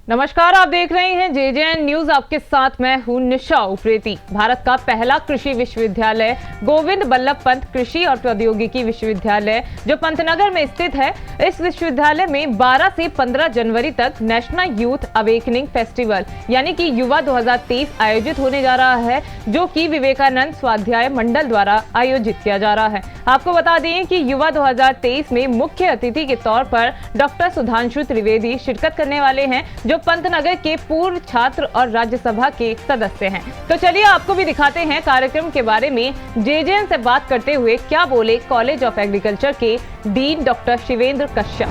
नमस्कार, आप देख रहे हैं जेजेएन न्यूज। आपके साथ मैं हूं निशा उप्रेती। भारत का पहला कृषि विश्वविद्यालय गोविंद बल्लभ पंत कृषि और प्रौद्योगिकी विश्वविद्यालय जो पंतनगर में स्थित है, इस विश्वविद्यालय में 12 से 15 जनवरी तक नेशनल यूथ अवेकनिंग फेस्टिवल यानी कि युवा 2023 आयोजित होने जा रहा है, जो कि विवेकानंद स्वाध्याय मंडल द्वारा आयोजित किया जा रहा है। आपको बता दें कि युवा 2023 में मुख्य अतिथि के तौर पर डॉक्टर सुधांशु त्रिवेदी शिरकत करने वाले हैं, जो पंतनगर के पूर्व छात्र और राज्यसभा के सदस्य हैं। तो चलिए आपको भी दिखाते हैं कार्यक्रम के बारे में जेजेएन से बात करते हुए क्या बोले कॉलेज ऑफ एग्रीकल्चर के डीन डॉक्टर शिवेंद्र कश्यप।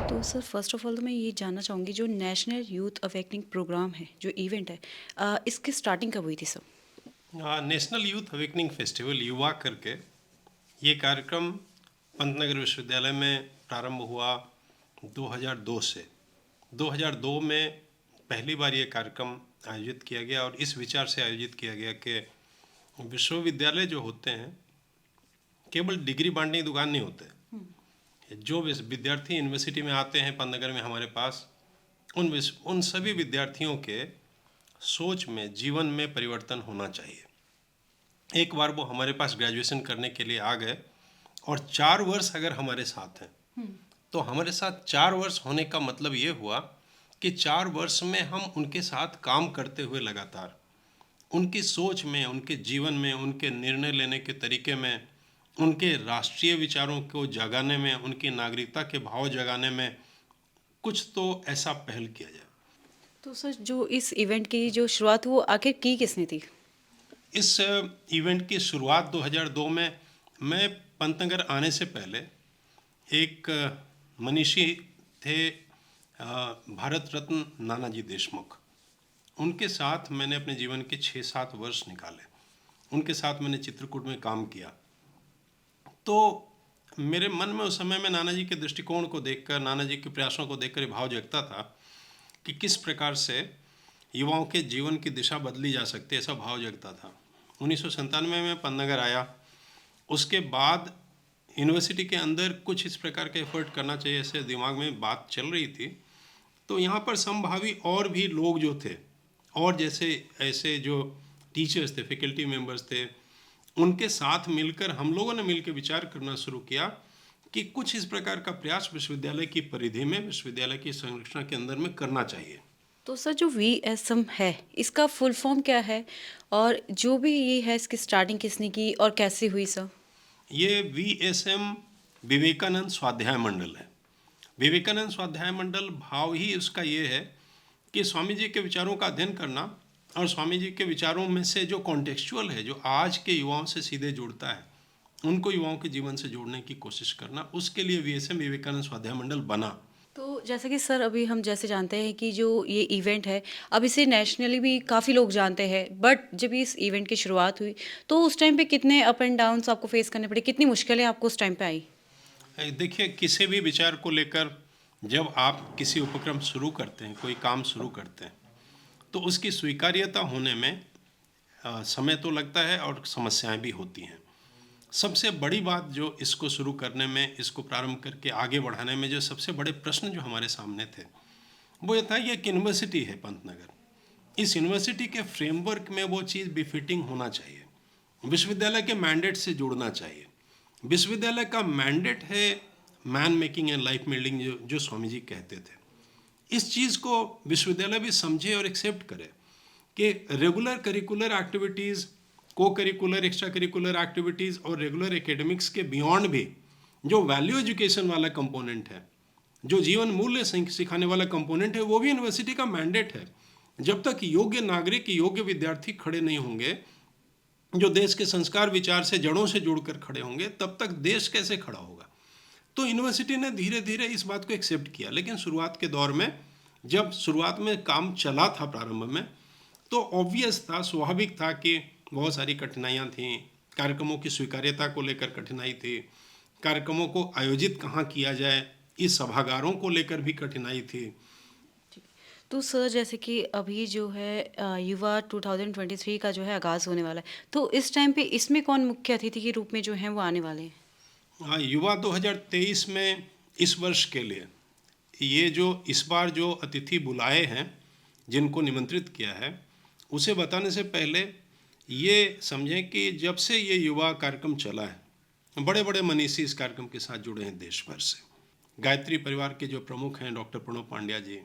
तो सर, फर्स्ट ऑफ ऑल तो मैं ये जानना चाहूँगी, जो नेशनल यूथ अवेकनिंग प्रोग्राम है, जो इवेंट है, इसकी स्टार्टिंग कब हुई थी sir? National youth awakening festival युवा करके ये कार्यक्रम पंतनगर विश्वविद्यालय में प्रारंभ हुआ 2002 से। 2002 में पहली बार ये कार्यक्रम आयोजित किया गया और इस विचार से आयोजित किया गया कि विश्वविद्यालय जो होते हैं केवल डिग्री बांटने की दुकान नहीं होते। जो विद्यार्थी यूनिवर्सिटी में आते हैं पंतनगर में हमारे पास, उन सभी विद्यार्थियों के सोच में, जीवन में परिवर्तन होना चाहिए। एक बार वो हमारे पास ग्रेजुएशन करने के लिए आ गए और 4 वर्ष अगर हमारे साथ हैं, तो हमारे साथ 4 वर्ष होने का मतलब ये हुआ कि 4 वर्ष में हम उनके साथ काम करते हुए लगातार उनकी सोच में, उनके जीवन में, उनके निर्णय लेने के तरीके में, उनके राष्ट्रीय विचारों को जगाने में, उनकी नागरिकता के भाव जगाने में कुछ तो ऐसा पहल किया जाए। तो सर, जो इस इवेंट की जो शुरुआत वो आखिर की किसने थी? इस इवेंट की शुरुआत 2002 में, मैं पंतनगर आने से पहले एक मनीषी थे, भारत रत्न नानाजी देशमुख। उनके साथ मैंने अपने जीवन के 6-7 वर्ष निकाले। उनके साथ मैंने चित्रकूट में काम किया। तो मेरे मन में उस समय में नानाजी के दृष्टिकोण को देखकर, नानाजी के प्रयासों को देखकर भाव जगता था कि किस प्रकार से युवाओं के जीवन की दिशा बदली जा सकती है, ऐसा भाव जगता था। 1997 में पंतनगर आया। उसके बाद यूनिवर्सिटी के अंदर कुछ इस प्रकार के एफर्ट करना चाहिए, ऐसे दिमाग में बात चल रही थी। तो यहाँ पर संभावी और भी लोग जो थे, और जैसे ऐसे जो टीचर्स थे, फैकल्टी मेंबर्स थे, उनके साथ मिलकर हम लोगों ने मिलकर विचार करना शुरू किया कि कुछ इस प्रकार का प्रयास विश्वविद्यालय की परिधि में, विश्वविद्यालय की संरचना के अंदर में करना चाहिए। तो सर, जो VSM है, इसका फुल फॉर्म क्या है, और जो भी ये है, इसकी स्टार्टिंग किसने की और कैसे हुई सर? ये VSM विवेकानंद स्वाध्याय मंडल है। विवेकानंद स्वाध्याय मंडल भाव ही उसका ये है कि स्वामी जी के विचारों का अध्ययन करना और स्वामी जी के विचारों में से जो कॉन्टेक्चुअल है, जो आज के युवाओं से सीधे जुड़ता है, उनको युवाओं के जीवन से जोड़ने की कोशिश करना, उसके लिए VSM विवेकानंद स्वाध्याय मंडल बना। तो जैसे कि सर, अभी हम जैसे जानते हैं कि जो ये इवेंट है, अब इसे नेशनली भी काफ़ी लोग जानते हैं, बट जब इस इवेंट की शुरुआत हुई तो उस टाइम पे कितने अप एंड डाउन्स आपको फेस करने पड़े, कितनी मुश्किलें आपको उस टाइम पे आई? देखिए, किसी भी विचार को लेकर जब आप किसी उपक्रम शुरू करते हैं, कोई काम शुरू करते हैं, तो उसकी स्वीकार्यता होने में समय तो लगता है और समस्याएं भी होती हैं। सबसे बड़ी बात जो इसको शुरू करने में, इसको प्रारंभ करके आगे बढ़ाने में, जो सबसे बड़े प्रश्न जो हमारे सामने थे, वो ये था, ये एक यूनिवर्सिटी है पंतनगर। इस यूनिवर्सिटी के फ्रेमवर्क में वो चीज़ बिफिटिंग होना चाहिए, विश्वविद्यालय के मैंडेट से जुड़ना चाहिए। विश्वविद्यालय का मैंडेट है man making and life building, जो स्वामी जी कहते थे। इस चीज़ को विश्वविद्यालय भी समझे और एक्सेप्ट करे कि रेगुलर करिकुलर एक्टिविटीज़, को करिकुलर, एक्स्ट्रा करिकुलर एक्टिविटीज़ और रेगुलर एकेडमिक्स के बियॉन्ड भी जो वैल्यू एजुकेशन वाला कंपोनेंट है, जो जीवन मूल्य सिखाने वाला कंपोनेंट है, वो भी यूनिवर्सिटी का मैंडेट है। जब तक योग्य नागरिक, योग्य विद्यार्थी खड़े नहीं होंगे, जो देश के संस्कार विचार से जड़ों से जुड़कर खड़े होंगे, तब तक देश कैसे खड़ा होगा। तो यूनिवर्सिटी ने धीरे धीरे इस बात को एक्सेप्ट किया। लेकिन शुरुआत के दौर में, जब शुरुआत में काम चला था प्रारंभ में, तो ऑब्वियस था, स्वाभाविक था कि बहुत सारी कठिनाइयाँ थीं। कार्यक्रमों की स्वीकार्यता को लेकर कठिनाई थी, कार्यक्रमों को आयोजित कहाँ किया जाए, इस सभागारों को लेकर भी कठिनाई थी। तो सर, जैसे कि अभी जो है युवा 2023 का जो है आगाज़ होने वाला है, तो इस टाइम पे इसमें कौन मुख्य अतिथि के रूप में जो हैं वो आने वाले हैं? हाँ, युवा 2023 में इस वर्ष के लिए ये जो इस बार जो अतिथि बुलाए हैं, जिनको निमंत्रित किया है, उसे बताने से पहले ये समझें कि जब से ये युवा कार्यक्रम चला है, बड़े बड़े मनीषी इस कार्यक्रम के साथ जुड़े हैं देश भर से। गायत्री परिवार के जो प्रमुख हैं डॉक्टर प्रणव पांड्या जी,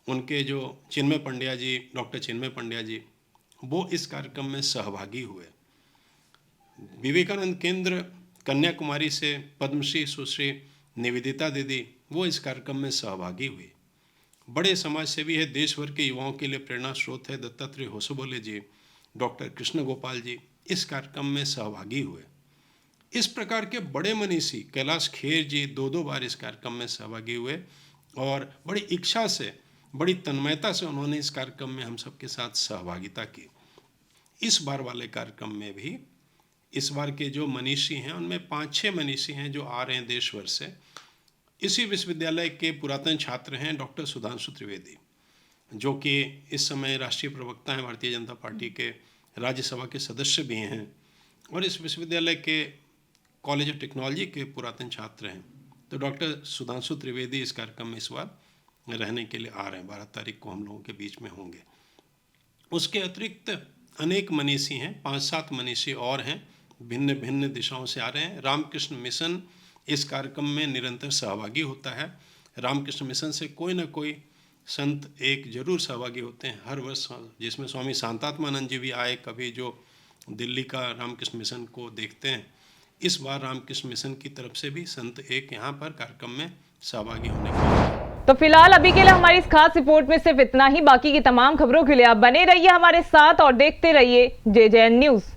उनके जो चिन्मय पंड्या जी, डॉक्टर चिन्मय पंड्या जी, वो इस कार्यक्रम में सहभागी हुए। विवेकानंद केंद्र कन्याकुमारी से पद्मश्री सुश्री निवेदिता दीदी, वो इस कार्यक्रम में सहभागी हुई। बड़े समाज सेवी है, देश भर के युवाओं के लिए प्रेरणा स्रोत है दत्तात्रेय होसबोले जी, डॉक्टर कृष्ण गोपाल जी इस कार्यक्रम में सहभागी हुए। इस प्रकार के बड़े मनीषी, कैलाश खेर जी 2 बार इस कार्यक्रम में सहभागी हुए और बड़ी इच्छा से, बड़ी तन्मयता से उन्होंने इस कार्यक्रम में हम सबके साथ सहभागिता की। इस बार वाले कार्यक्रम में भी इस बार के जो मनीषी हैं उनमें 5-6 मनीषी हैं जो आ रहे हैं देश भर से। इसी विश्वविद्यालय के पुरातन छात्र हैं डॉक्टर सुधांशु त्रिवेदी, जो कि इस समय राष्ट्रीय प्रवक्ता हैं भारतीय जनता पार्टी के, राज्यसभा के सदस्य भी हैं और इस विश्वविद्यालय के कॉलेज ऑफ टेक्नोलॉजी के पुरातन छात्र हैं। तो डॉक्टर सुधांशु त्रिवेदी इस कार्यक्रम में इस बार रहने के लिए आ रहे हैं, 12 तारीख को हम लोगों के बीच में होंगे। उसके अतिरिक्त अनेक मनीषी हैं, 5-7 मनीषी और हैं, भिन्न भिन्न दिशाओं से आ रहे हैं। रामकृष्ण मिशन इस कार्यक्रम में निरंतर सहभागी होता है। रामकृष्ण मिशन से कोई ना कोई संत एक जरूर सहभागी होते हैं हर वर्ष, जिसमें स्वामी शांतात्मानंद जी भी आए कभी, जो दिल्ली का रामकृष्ण मिशन को देखते हैं। इस बार रामकृष्ण मिशन की तरफ से भी संत एक यहाँ पर कार्यक्रम में सहभागी होने का। तो फिलहाल अभी के लिए हमारी इस खास रिपोर्ट में सिर्फ इतना ही। बाकी की तमाम खबरों के लिए आप बने रहिए हमारे साथ और देखते रहिए JJN न्यूज़।